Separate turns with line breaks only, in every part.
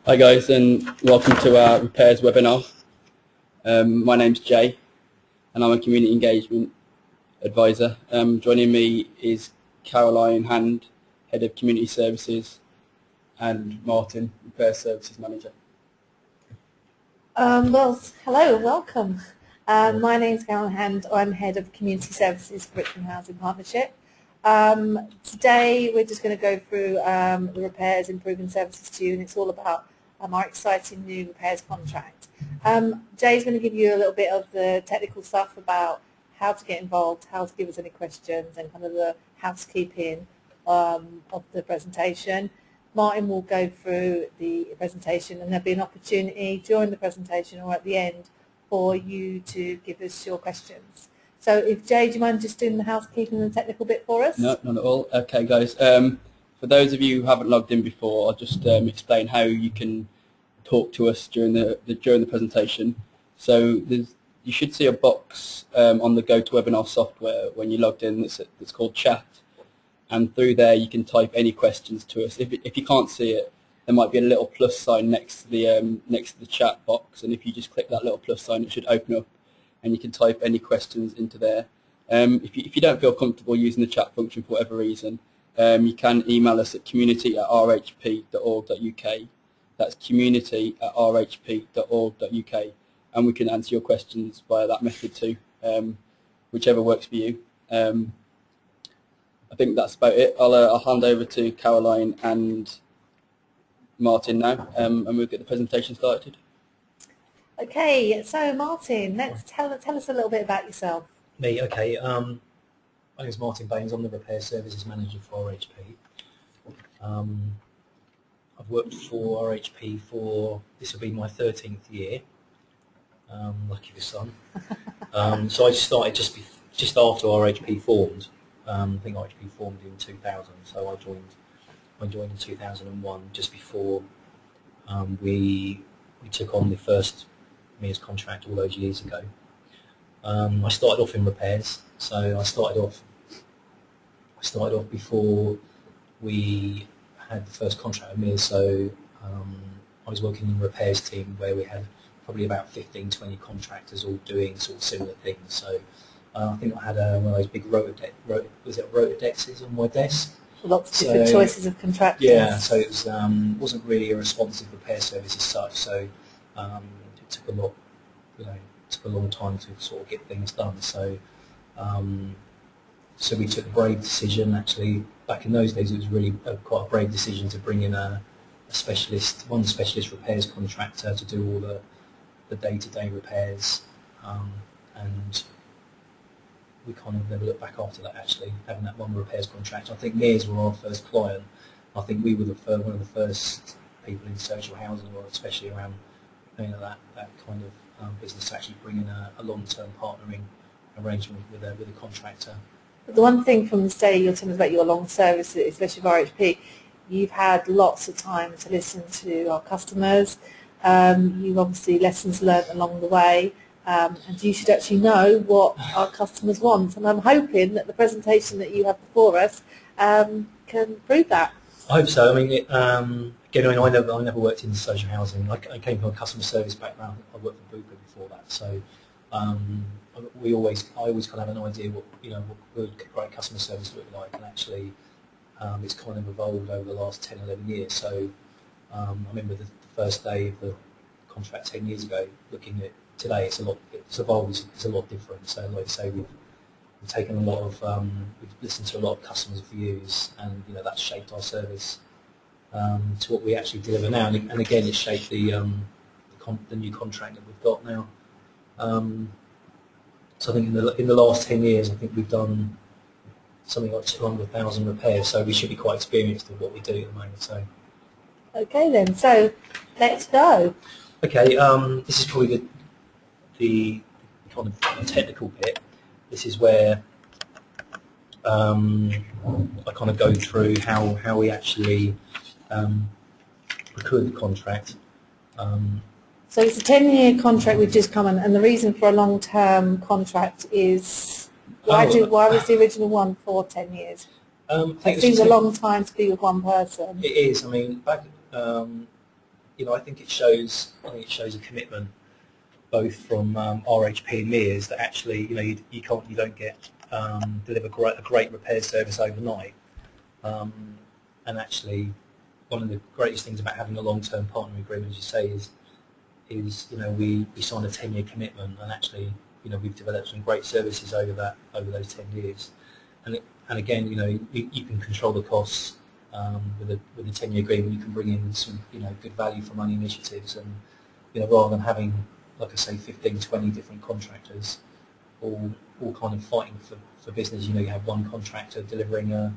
Hi guys, and welcome to our repairs webinar. My name's Jay and I'm a community engagement advisor. Joining me is Caroline Hand, Head of Community Services, and Martin, Repairs Services Manager.
Hello, welcome. My name's Caroline Hand. I'm Head of Community Services for Richmond Housing Partnership. Today we're just going to go through the repairs, improving services to you, and it's all about our exciting new repairs contract. Jay's going to give you a little bit of the technical stuff about how to get involved, how to give us any questions, and kind of the housekeeping of the presentation. Martin will go through the presentation, and there'll be an opportunity during the presentation or at the end for you to give us your questions. So if Jay, do you mind just doing the housekeeping and the technical bit for us?
No, not at all. Okay guys, for those of you who haven't logged in before, I'll just explain how you can talk to us during the presentation. So you should see a box on the GoToWebinar software when you logged in that's called chat. And through there you can type any questions to us. If you can't see it, there might be a little plus sign next to the chat box, and if you just click that little plus sign, it should open up, and you can type any questions into there. If you don't feel comfortable using the chat function for whatever reason, you can email us at community@rhp.org.uk. That's community@rhp.org.uk, and we can answer your questions via that method too, whichever works for you. I think that's about it. I'll hand over to Caroline and Martin now, and we'll get the presentation started.
Okay, so Martin, let's tell us a little bit about yourself.
Me, okay. My name is Martin Baines. I'm the Repair Services Manager for RHP. I've worked for RHP this will be my 13th year. Lucky the son. So I started just after RHP formed. I think RHP formed in 2000, so I joined in 2001, just before we took on the first Mears contract all those years ago. I started off in repairs, so I started off before we had the first contract with Mears. So I was working in the repairs team where we had probably about 15-20 contractors all doing sort of similar things. So I think I had one of those big Rotodexes on my desk.
Lots of different choices of contractors.
Yeah, so it wasn't really a responsive repair service as such. So it took a long time to sort of get things done. So so we took a brave decision. Actually, back in those days, it was really quite a brave decision to bring in one specialist repairs contractor to do all the day-to-day repairs, and we kind of never looked back after that, actually, having that one repairs contract. I think Mears were our first client. I think we were one of the first people in social housing, or especially around that kind of business, to actually bring in a long-term partnering arrangement with a contractor.
But the one thing from the day you're telling us about your long service, especially with RHP, you've had lots of time to listen to our customers. You've obviously lessons learnt along the way. And you should actually know what our customers want, and I'm hoping that the presentation that you have before us can prove that.
I hope so. I mean, again, I never worked in social housing. I came from a customer service background. I worked for Bupa before that, so I always kind of have an idea what great customer service look like, and actually it's kind of evolved over the last 10, 11 years. So I remember the first day of the contract 10 years ago, looking at today, it's evolved, it's a lot different. So like I say, we've taken a lot of, we've listened to a lot of customers' views, and that's shaped our service to what we actually deliver now. And again, it's shaped the new contract that we've got now. So I think in the last 10 years, I think we've done something like 200,000 repairs. So we should be quite experienced with what we do at the moment. So.
Okay then, so let's go.
Okay, this is probably the kind of technical bit. This is where I kind of go through how we actually procure the contract.
So it's a 10-year contract we've just come on, and the reason for a long-term contract is why was the original one for 10 years?
I think
it seems a long time to be with one person.
It is. I mean, back I think it shows a commitment both from RHP and Mears that actually, you don't get deliver a great repair service overnight. And actually, one of the greatest things about having a long-term partner agreement, as you say, is we signed a 10-year commitment, and actually, we've developed some great services over those 10 years. And again, you can control the costs with a 10-year agreement. You can bring in some good value for money initiatives, and rather than having, like I say, 15, 20 different contractors all kind of fighting for business. You have one contractor delivering a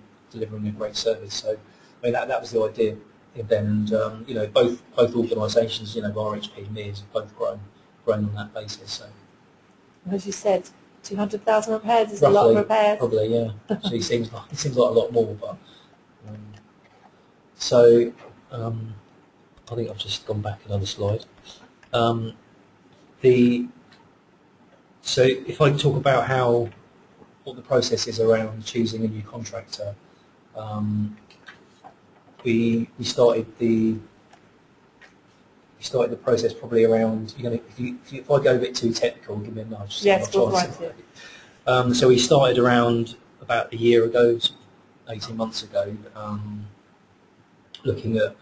great service. So I mean that was the idea then, and both organisations, RHP and Mears, have both grown on that basis. So
as you said, 200,000 repairs is
roughly,
a lot of repairs.
Probably, yeah. Actually, it seems like a lot more, but so I think I've just gone back another slide. So if I talk about what the process is around choosing a new contractor, we started the process probably around. If I go a bit too technical, give me a nudge.
Yes,
we'll
try to.
So we started around about a year ago, 18 months ago, looking at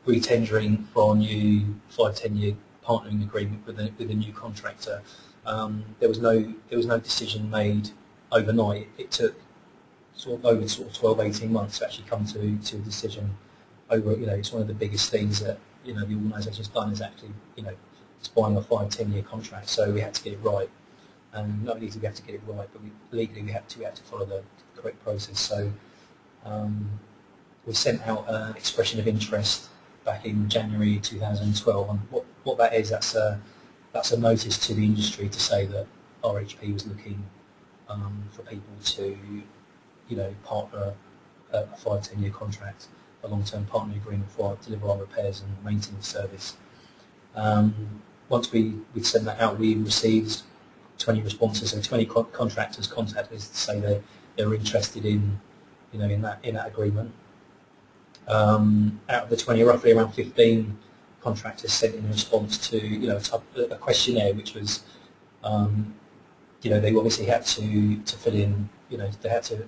re-tendering for a new 5-10 year partnering agreement with a new contractor. There was no decision made overnight. It took over 12-18 months to actually come to a decision. It's one of the biggest things that the organisation's done is actually it's buying a 5-10 year contract. So we had to get it right, and not only did we have to get it right, but legally we had to follow the correct process. So we sent out an expression of interest back in January 2012, and what that is, that's a notice to the industry to say that RHP was looking for people to partner a 5-10 year contract, a long-term partner agreement for deliver our repairs and maintenance service. Once we'd sent that out, we received 20 responses, so 20 contractors contacted us to say they were interested in in that agreement. Out of the 20, roughly around 15 contractors sent in a response to a questionnaire, which was they obviously had to fill in, they had to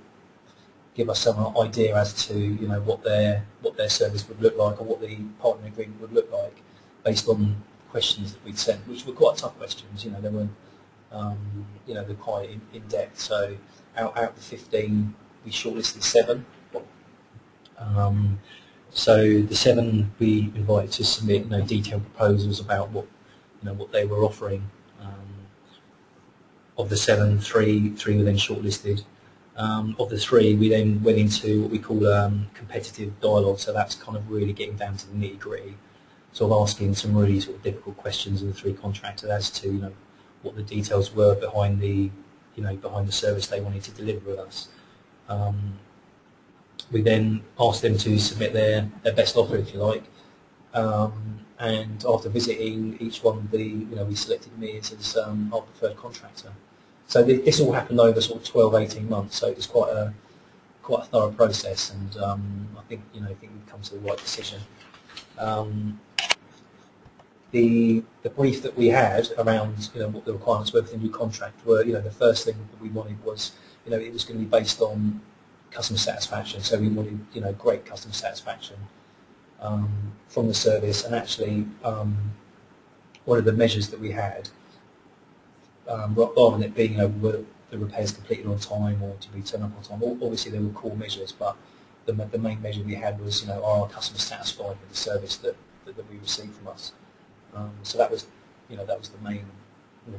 give us some idea as to what their service would look like, or what the partner agreement would look like, based on questions that we'd sent, which were quite tough questions. They were they're quite in depth. So out of the 15, we shortlisted 7. So the 7 we invited to submit detailed proposals about what they were offering. Of the 7, 3 were then shortlisted. Of the 3, we then went into what we call competitive dialogue. So that's kind of really getting down to the nitty gritty, sort of asking some really sort of difficult questions of the 3 contractors as to what the details were behind the behind the service they wanted to deliver with us. We then asked them to submit their best offer, if you like, and after visiting each one, we selected Mears as our preferred contractor. So this all happened over sort of 12-18 months. So it was quite a thorough process, and I think we've come to the right decision. The brief that we had around what the requirements were for the new contract were the first thing that we wanted was it was going to be based on customer satisfaction. So we wanted great customer satisfaction from the service, and actually one of the measures that we had, rather than it being were the repairs completed on time or did we turn up on time, obviously there were core measures, but the main measure we had was are our customers satisfied with the service that we received from us. So that was the main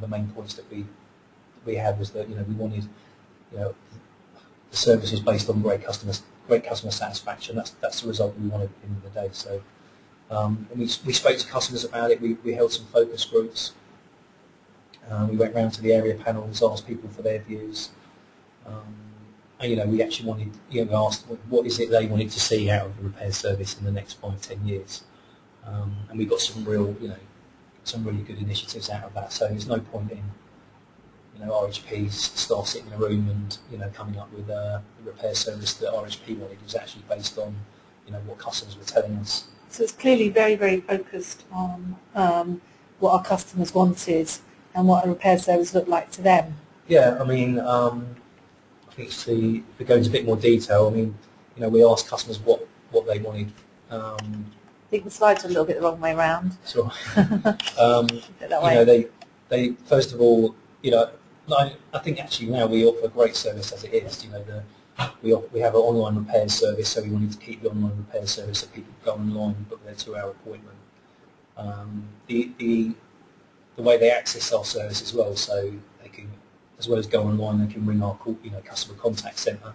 the main points that we had, was that we wanted the service is based on great customer satisfaction. That's the result we wanted at the end of the day. So and we spoke to customers about it. We held some focus groups. We went round to the area panels, asked people for their views. And we actually wanted, we asked what is it they wanted to see out of the repair service in the next 5-10 years. And we got some some really good initiatives out of that. So there's no point in RHP's staff sitting in a room and coming up with the repair service that RHP wanted. It was actually based on what customers were telling us.
So it's clearly very, very focused on what our customers wanted and what a repair service looked like to them.
Yeah, I mean, I think if we go into a bit more detail, I mean, we asked customers what they wanted.
I think the slides are a little bit the wrong way around.
So, they first of all, I think actually now we offer a great service as it is. We have an online repair service, so we wanted to keep the online repair service so people go online and book their 2-hour appointment. The way they access our service as well, so they can, as well as go online, they can ring our customer contact centre.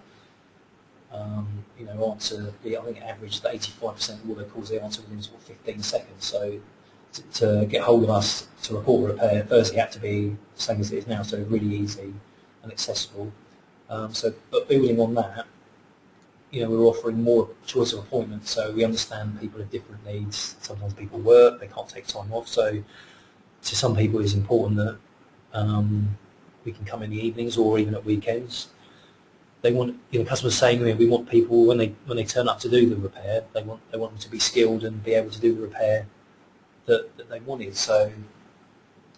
Answer I think average that 85% of all their calls they answer within sort of 15 seconds. So to get hold of us to report a repair, first it had to be the same as it is now, so really easy and accessible. But building on that, we're offering more choice of appointments. So we understand people have different needs. Sometimes people work, they can't take time off. So to some people, it's important that we can come in the evenings or even at weekends. They want, customers saying, we want people when they turn up to do the repair, they want them to be skilled and be able to do the repair that they wanted. So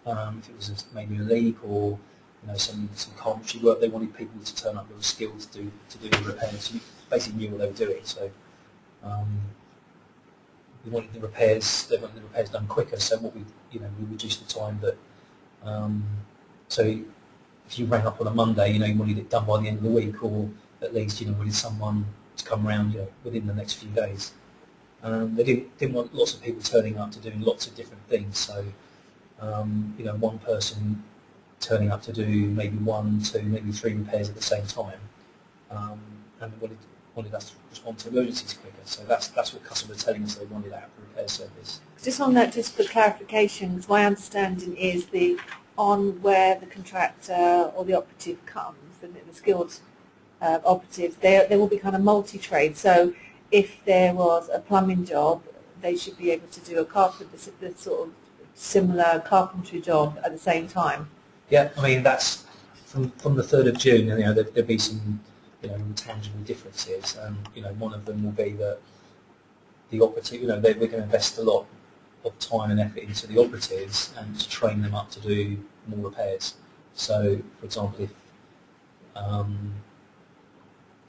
if it was maybe a leak or some carpentry work, they wanted people to turn up that were skilled to do the repair. So you basically knew what they were doing. So we wanted the repairs. They wanted the repairs done quicker. So what we reduced the time that. So if you rang up on a Monday, you wanted it done by the end of the week, or at least wanted someone to come around within the next few days. They didn't want lots of people turning up to doing lots of different things. So one person turning up to do maybe 1, 2, maybe 3 repairs at the same time, and wanted us to respond to emergencies quicker. So that's what customers are telling us they wanted out of the repair service.
Just on that, just for clarification, because my understanding is on where the contractor or the operative comes, and the skilled operative, there will be kind of multi-trade. So if there was a plumbing job, they should be able to do the sort of similar carpentry job at the same time.
Yeah, I mean that's from the 3rd of June. There'll be some tangible differences. One of them will be that the operative, we're going to invest a lot of time and effort into the operatives and to train them up to do more repairs. So, for example,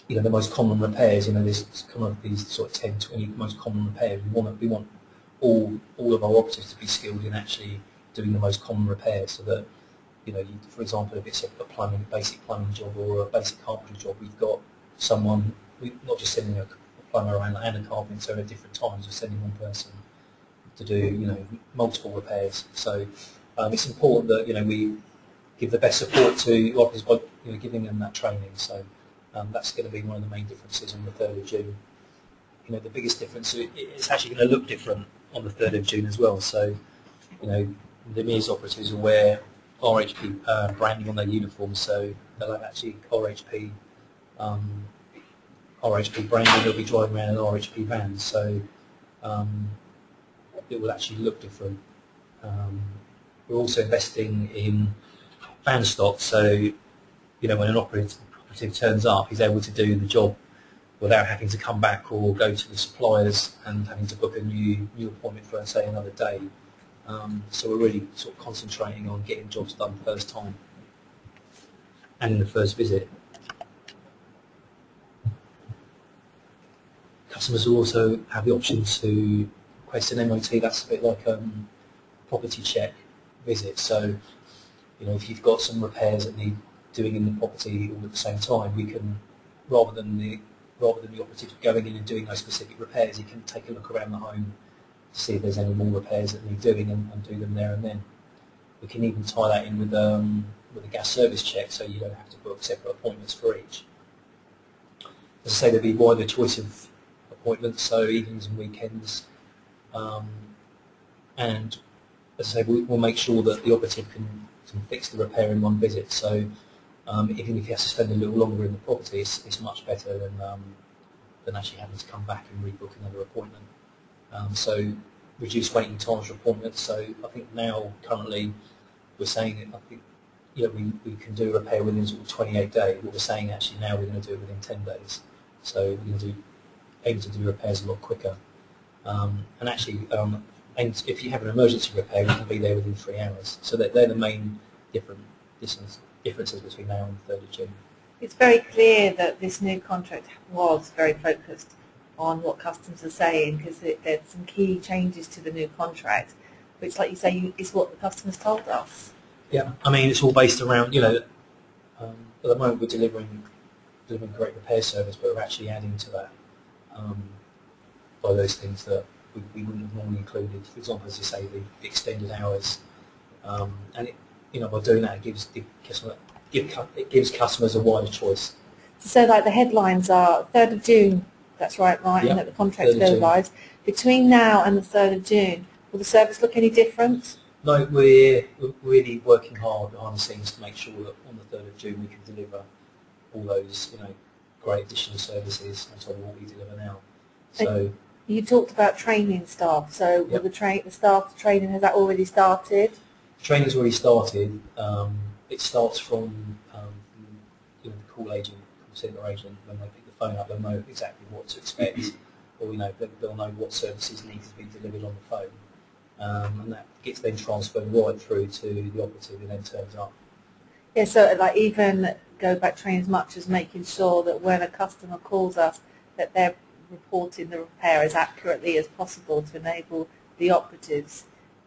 if the most common repairs, there's kind of these sort of 10, 20 most common repairs. We want all of our operatives to be skilled in actually doing the most common repairs, so that for example, if it's a basic plumbing job or a basic carpentry job, we've got someone. We're not just sending a plumber around and a carpenter at different times. We're sending one person to do multiple repairs. So it's important that we give the best support to operatives by giving them that training. So that's going to be one of the main differences on the 3rd of June. The biggest difference, it's actually going to look different on the 3rd of June as well. So the Mears operatives will wear RHP branding on their uniforms, so they'll have actually RHP branding. They'll be driving around in RHP vans, so it will actually look different. We're also investing in van stock, so when an operative turns up, he's able to do the job without having to come back or go to the suppliers and having to book a new appointment for, say, another day. So we're really sort of concentrating on getting jobs done first time and in the first visit. Customers will also have the option to request an MOT. That's a bit like a property check visit. So if you've got some repairs that need doing in the property all at the same time, we can, rather than the operative going in and doing those specific repairs, he can take a look around the home to see if there's any more repairs that need doing and do them there and then. We can even tie that in with a gas service check, so you don't have to book separate appointments for each. As I say, there'll be wider choice of appointments, so evenings and weekends. And as I say, we'll make sure that the operative can fix the repair in one visit. So even if he has to spend a little longer in the property, it's much better than actually having to come back and rebook another appointment. So reduce waiting times for appointments. So I think now currently we're saying that I think we can do a repair within sort of 28 days. What we're saying actually now we're going to do it within 10 days. So we're going to aim to do repairs a lot quicker. And actually, and if you have an emergency repair, we can be there within 3 hours. So they're the main differences between now and the 3rd of June.
It's very clear that this new contract was very focused on what customers are saying, because there's some key changes to the new contract, which, like you say, is what the customers told us.
Yeah, I mean, it's all based around, at the moment we're delivering great repair service, but we're actually adding to that by those things that we wouldn't have normally included. For example, as you say, the extended hours, and by doing that, it gives customers a wider choice.
So, like, the headlines are 3rd of June. That's right, Martin.
Yep.
That the contract goes live between now and the 3rd of June. Will the service look any different?
No, we're really working hard behind the scenes to make sure that on the 3rd of June we can deliver all those, great additional services on top of what we deliver now. So
you talked about training staff. So
yep.
will the staff training, has that already started?
Training's already started. It starts from the call centre agent. When they pick the phone up, they'll know exactly what to expect, or they'll know what services need to be delivered on the phone, and that gets then transferred right through to the operative, who then turns up.
Yeah, so like even go back training as much as making sure that when a customer calls us, that they're reporting the repair as accurately as possible to enable the operatives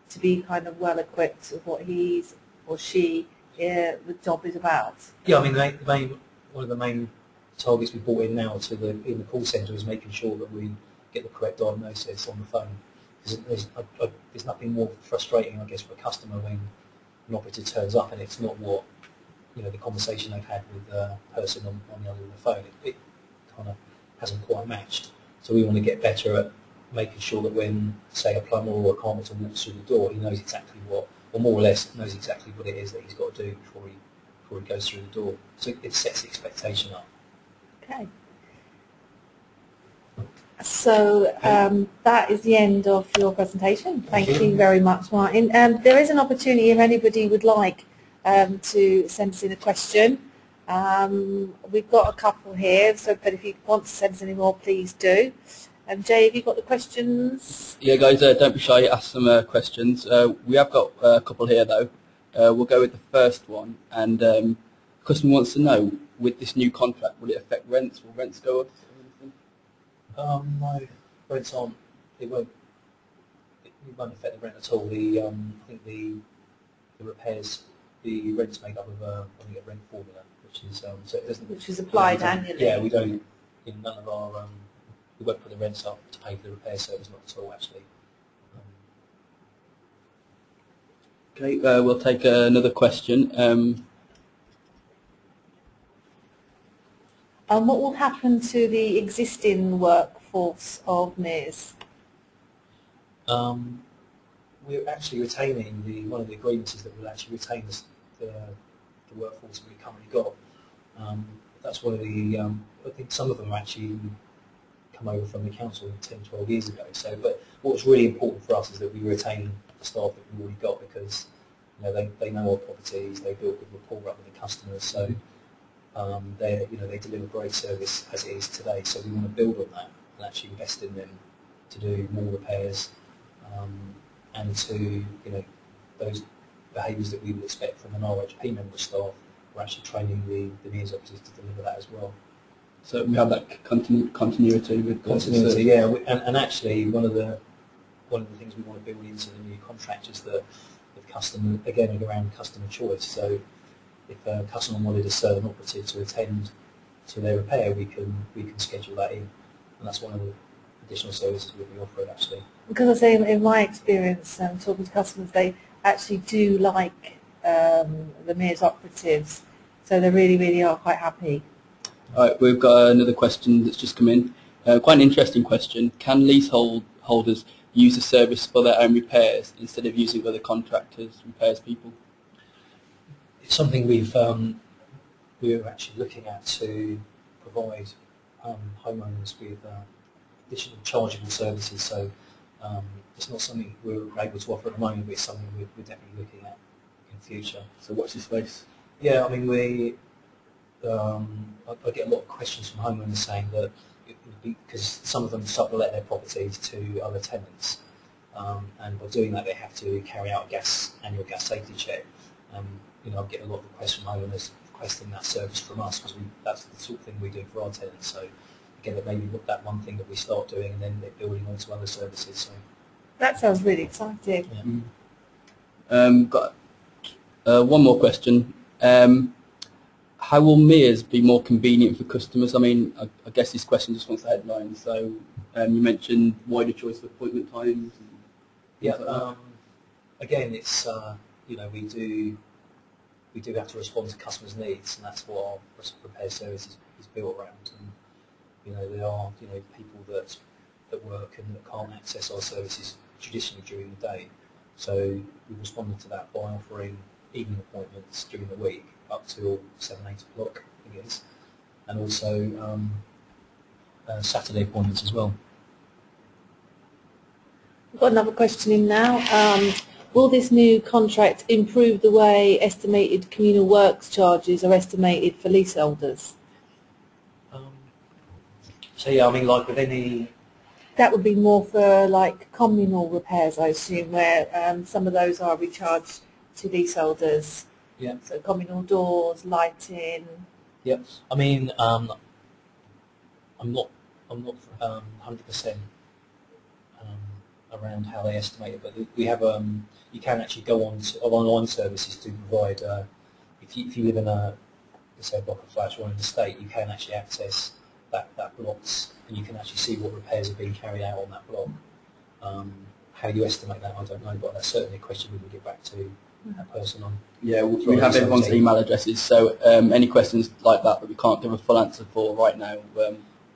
to be kind of well equipped with what he's or she the job is about.
Yeah, I mean one of the main targets we brought in now in the call centre is making sure that we get the correct diagnosis on the phone. There's nothing more frustrating, I guess, for a customer when an operative turns up and it's not what the conversation they've had with the person on the other end of the phone. It kind of hasn't quite matched. So we want to get better at making sure that when, say, a plumber or a carpenter walks through the door, he knows exactly what, or more or less knows exactly what it is that he's got to do before he goes through the door. So it sets the expectation up.
Okay. So that is the end of your presentation. Thank you very much, Martin. There is an opportunity if anybody would like to send us in a question. We've got a couple here, but if you want to send us any more, please do. Jay, have you got the questions?
Yeah, guys, don't be shy. Ask some questions. We have got a couple here, though. We'll go with the first one. And the customer wants to know, with this new contract, will it affect rents? Will rents go up?
No, rents aren't. It won't affect the rent at all. I think the repairs, the rent's made up of a rent formula, which is so it doesn't.
Which is applied annually.
Yeah, we don't. None of our we won't put the rents up to pay for the repair service, not at all, actually.
Okay, we'll take another question.
What will happen to the existing workforce of Mears?
We're actually retaining one of the agreements is that we'll actually retain the workforce that we've currently got. That's one of the. I think some of them actually come over from the council 10, 12 years ago. So, but what's really important for us is that we retain the staff that we've already got, because they know our properties, they build good rapport up with the customers. So they deliver great service as it is today. So we want to build on that and actually invest in them to do more repairs and to those behaviours that we would expect from an RHP member of staff. We're actually training the Mears officers to deliver that as well.
So we have that continuity with
continuity, yeah. And actually, one of the things we want to build into the new contract is that with customer, again, around customer choice. So if a customer wanted a certain operative to attend to their repair, we can schedule that in, and that's one of the additional services we'll be offering actually.
Because I say in my experience, talking to customers, they actually do like the Mears operatives, so they really, really are quite happy.
All right, we've got another question that's just come in. Quite an interesting question. Can leaseholders use the service for their own repairs instead of using other contractors, repairs people?
It's something we're actually looking at to provide homeowners with additional chargeable services. So it's not something we're able to offer at the moment, but it's something we're definitely looking at in the future.
So watch this space.
Yeah, I mean I get a lot of questions from homeowners saying that because some of them sublet their properties to other tenants, and by doing that they have to carry out a annual gas safety check. I get a lot of requests from homeowners requesting that service from us because that's the sort of thing we do for our tenants. So again, that maybe that one thing that we start doing, and then they're building onto other services. So
that sounds really exciting.
Yeah.
Got one more question. How will Mears be more convenient for customers? I mean, I guess this question just wants the headline. So you mentioned wider choice of appointment times.
Yeah.
Like
again, it's we do have to respond to customers' needs, and that's what our repair service is built around. And there are people that work and that can't access our services traditionally during the day. So we've responded to that by offering evening appointments during the week up till 7, 8 o'clock, I guess, and also Saturday appointments as well.
We've got another question in now. Will this new contract improve the way estimated communal works charges are estimated for leaseholders?
So yeah, I mean, like with any...
That would be more for like communal repairs, I assume, where some of those are recharged to leaseholders.
Yeah.
So communal doors, lighting.
Yep. I mean, I'm not 100% around how they estimate it, but we have you can actually go on to online services to provide. If you live in let's say a block of flats or an estate, you can actually access that blocks, and you can actually see what repairs are being carried out on that block. How you estimate that, I don't know, but that's certainly a question we can get back to that person on.
Yeah, we have everyone's email addresses, so any questions like that we can't give a full answer for right now,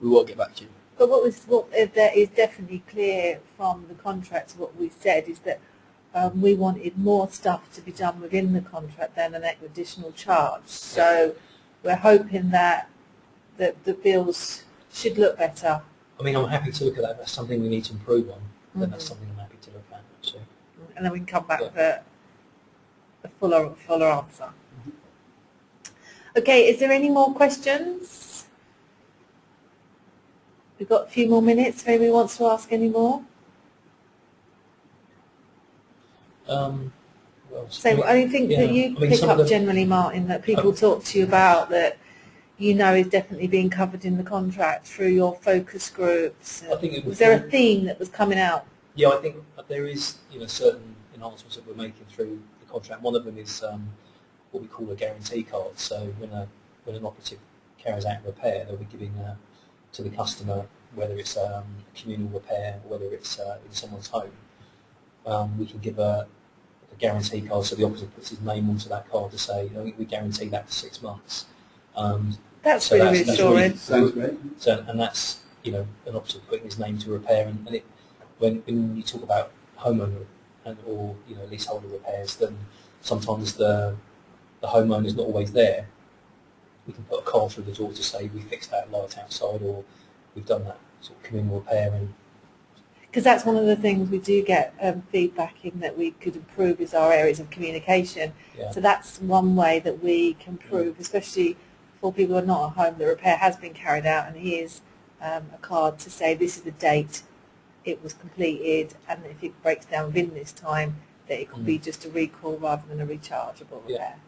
we will get back to you.
But what that is definitely clear from the contract, what we said, is that we wanted more stuff to be done within the contract than an additional charge. So we're hoping that the bills should look better.
I mean, I'm happy to look at that. That's something we need to improve on. Then that's something I'm happy to look at, actually.
And then we can come back with a fuller answer. Okay, is there any more questions? We've got a few more minutes. If anybody wants to ask any more? So I think that you pick up generally, Martin, that people talk to you about that is definitely being covered in the contract through your focus groups.
I think
was there a theme that was coming out?
Yeah, I think there is certain enhancements that we're making through the contract. One of them is what we call a guarantee card. So when an operative carries out a repair, they'll be giving to the customer, whether it's a communal repair or whether it's in someone's home, we can give a guarantee card, so the operative puts his name onto that card to say, we guarantee that for 6 months.
That's really reassuring.
Sounds great.
So, and that's an operative putting his name to repair, and when you talk about homeowner or leaseholder repairs, then sometimes the homeowner's not always there. We can put a card through the door to say we fixed that light outside, or we've done that sort of communal repair.
Because that's one of the things we do get feedback in that we could improve is our areas of communication. Yeah. So that's one way that we can improve, especially for people who are not at home. The repair has been carried out, and here's a card to say this is the date it was completed, and if it breaks down within this time, that it could be just a recall rather than a rechargeable repair.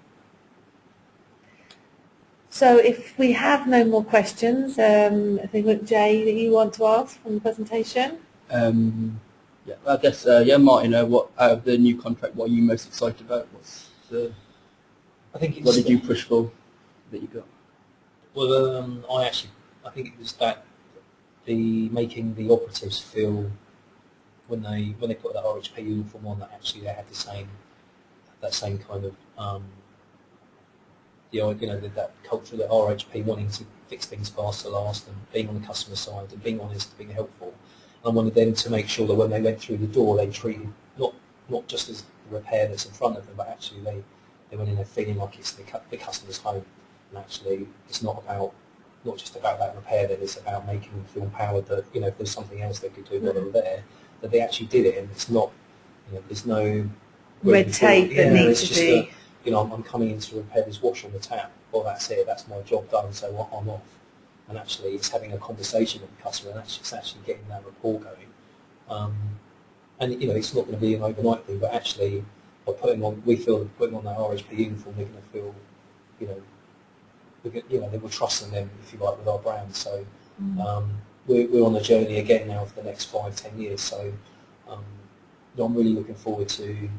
So if we have no more questions, I think, Jay, that you want to ask from the presentation?
Yeah, I guess, Martin, what out of the new contract, what are you most excited about? What did you push for that you got?
Well, I think it was that making the operatives feel when they put that RHP uniform on, that actually they had that same kind of that culture, that RHP wanting to fix things fast to last, and being on the customer side and being honest, being helpful. I wanted them to make sure that when they went through the door, they treated not just as the repair that's in front of them, but actually they went in there feeling like it's the customer's home, and actually it's not just about that repair, that it's about making them feel empowered that if there's something else they could do while they were there, that they actually did it, and it's not there's no
red tape that needs to be.
I'm coming in to repair this wash on the tap. Well, that's it. That's my job done. So I'm off. and actually it's having a conversation with the customer, and it's actually getting that rapport going. And it's not going to be an overnight thing, but actually by we feel that putting on that RHP uniform, they're going to feel, they will trust in them, if you like, with our brand. So we're on a journey again now for the next 5-10 years. So I'm really looking forward to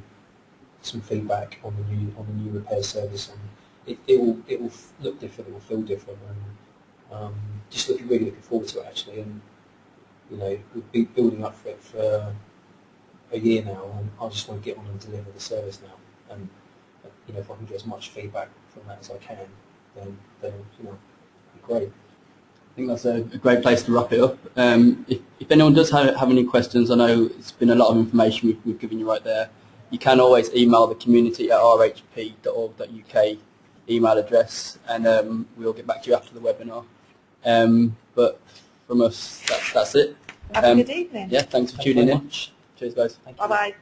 some feedback on the new repair service, and it will look different, it will feel different, and just really looking forward to it actually. And we've been building up for it for a year now, and I just want to get on and deliver the service now. And if I can get as much feedback from that as I can, then it'd be great.
I think that's a great place to wrap it up. If anyone does have any questions, I know it's been a lot of information we've given you right there. You can always email the community@rhp.org.uk email address, and we'll get back to you after the webinar. But from us, that's it.
Have a good evening.
Yeah, thanks for tuning in. Cheers, guys.
Bye-bye.